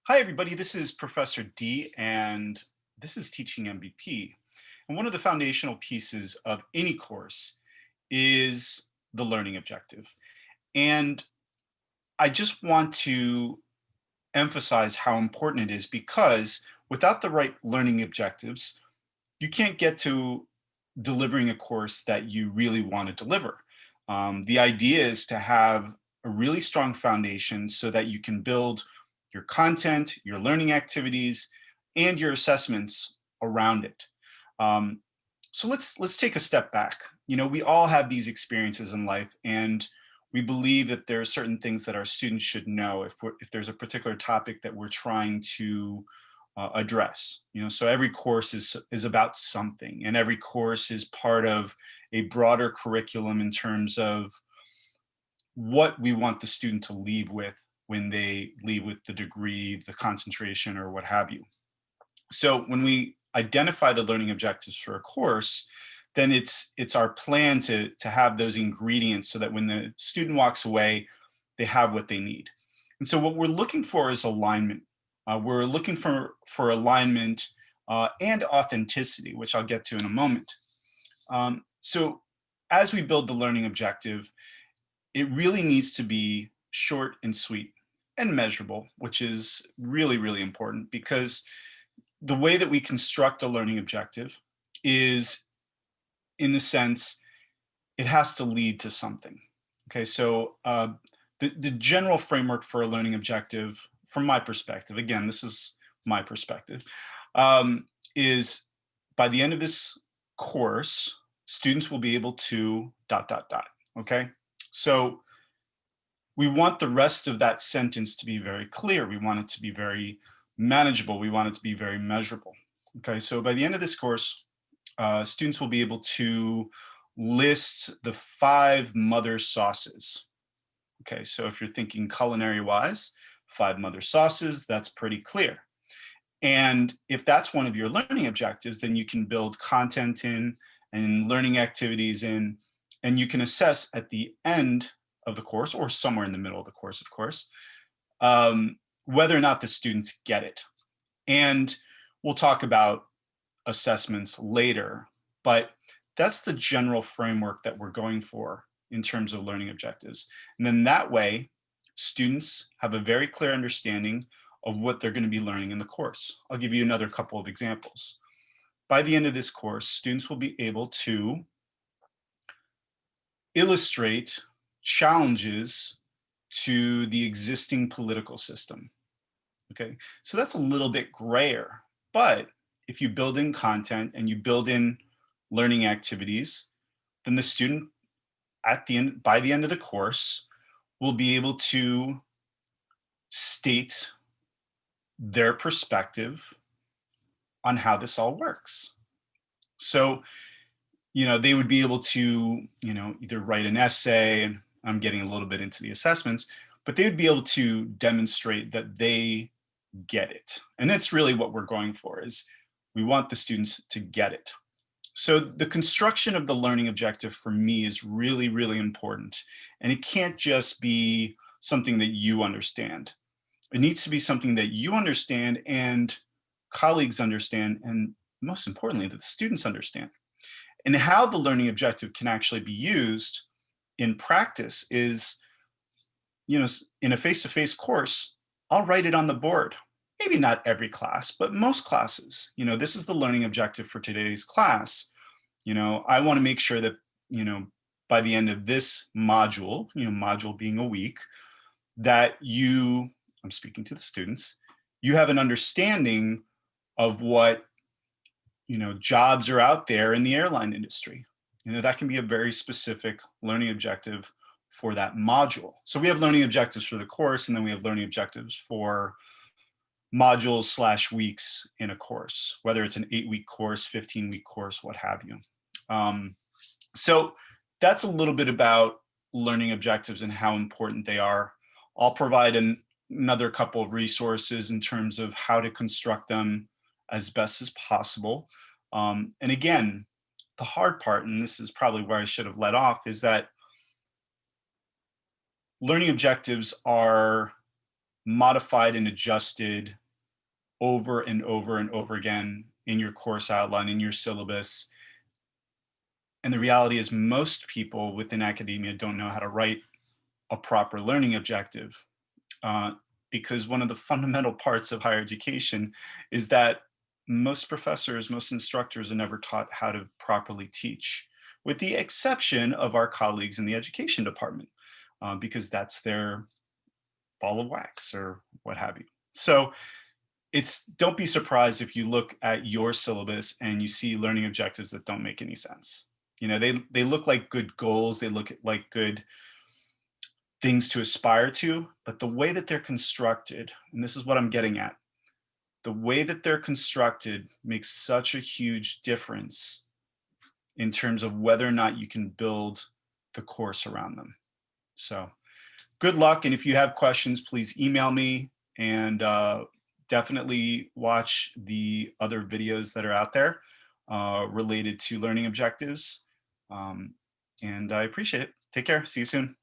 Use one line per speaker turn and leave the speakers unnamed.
Hi, everybody. This is Professor D, and this is Teaching MVP. And one of the foundational pieces of any course is the learning objective. And I just want to emphasize how important it is because without the right learning objectives, you can't get to delivering a course that you really want to deliver. The idea is to have a really strong foundation so that you can build your content, your learning activities, and your assessments around it. Um, so let's take a step back. We all have these experiences in life, and we believe that there are certain things that our students should know if there's a particular topic that we're trying to address. So every course is about something, and every course is part of a broader curriculum in terms of what we want the student to leave with when they leave with the degree, the concentration, or what have you. So when we identify the learning objectives for a course, then it's our plan to have those ingredients so that when the student walks away, they have what they need. And so what we're looking for is alignment. We're looking for alignment and authenticity, which I'll get to in a moment. So as we build the learning objective, it really needs to be short and sweet and measurable, which is really, really important because the way that we construct a learning objective is in the sense it has to lead to something. Okay, so the general framework for a learning objective, from my perspective, again, this is my perspective, is by the end of this course, students will be able to dot, dot, dot. Okay, so we want the rest of that sentence to be very clear. We want it to be very manageable. We want it to be very measurable. Okay, so by the end of this course, students will be able to list the 5 mother sauces. Okay, so if you're thinking culinary wise, 5 mother sauces, that's pretty clear. And if that's one of your learning objectives, then you can build content in and learning activities in, and you can assess at the end of the course or somewhere in the middle of the course, of course, whether or not the students get it. And we'll talk about assessments later, but that's the general framework that we're going for in terms of learning objectives. And then that way, students have a very clear understanding of what they're going to be learning in the course. I'll give you another couple of examples. By the end of this course, students will be able to illustrate challenges to the existing political system. Okay, so that's a little bit grayer, but if you build in content and you build in learning activities, then the student by the end of the course will be able to state their perspective on how this all works. So, they would be able to, either write an essay, and I'm getting a little bit into the assessments, but they would be able to demonstrate that they get it. And that's really what we're going for is we want the students to get it. So the construction of the learning objective for me is really, really important. And it can't just be something that you understand. It needs to be something that you understand and colleagues understand, and most importantly, that the students understand. And how the learning objective can actually be used in practice is, in a face-to-face course, I'll write it on the board. Maybe not every class, but most classes. This is the learning objective for today's class. I want to make sure that, by the end of this module, module being a week, that I'm speaking to the students, you have an understanding of what, jobs are out there in the airline industry. That can be a very specific learning objective for that module. So we have learning objectives for the course, and then we have learning objectives for modules/weeks in a course, whether it's an 8-week course, 15-week course, what have you. So that's a little bit about learning objectives and how important they are. I'll provide another couple of resources in terms of how to construct them as best as possible. And again, the hard part, and this is probably where I should have let off, is that learning objectives are modified and adjusted over and over and over again in your course outline, in your syllabus. And the reality is most people within academia don't know how to write a proper learning objective, uh, because one of the fundamental parts of higher education is that most professors, most instructors are never taught how to properly teach, with the exception of our colleagues in the education department, because that's their ball of wax or what have you. So it's don't be surprised if you look at your syllabus and you see learning objectives that don't make any sense. You know, they look like good goals, they look like good things to aspire to, but the way that they're constructed, and this is what I'm getting at, the way that they're constructed makes such a huge difference in terms of whether or not you can build the course around them. So good luck. And if you have questions, please email me, and definitely watch the other videos that are out there related to learning objectives. Um, and I appreciate it. Take care. See you soon.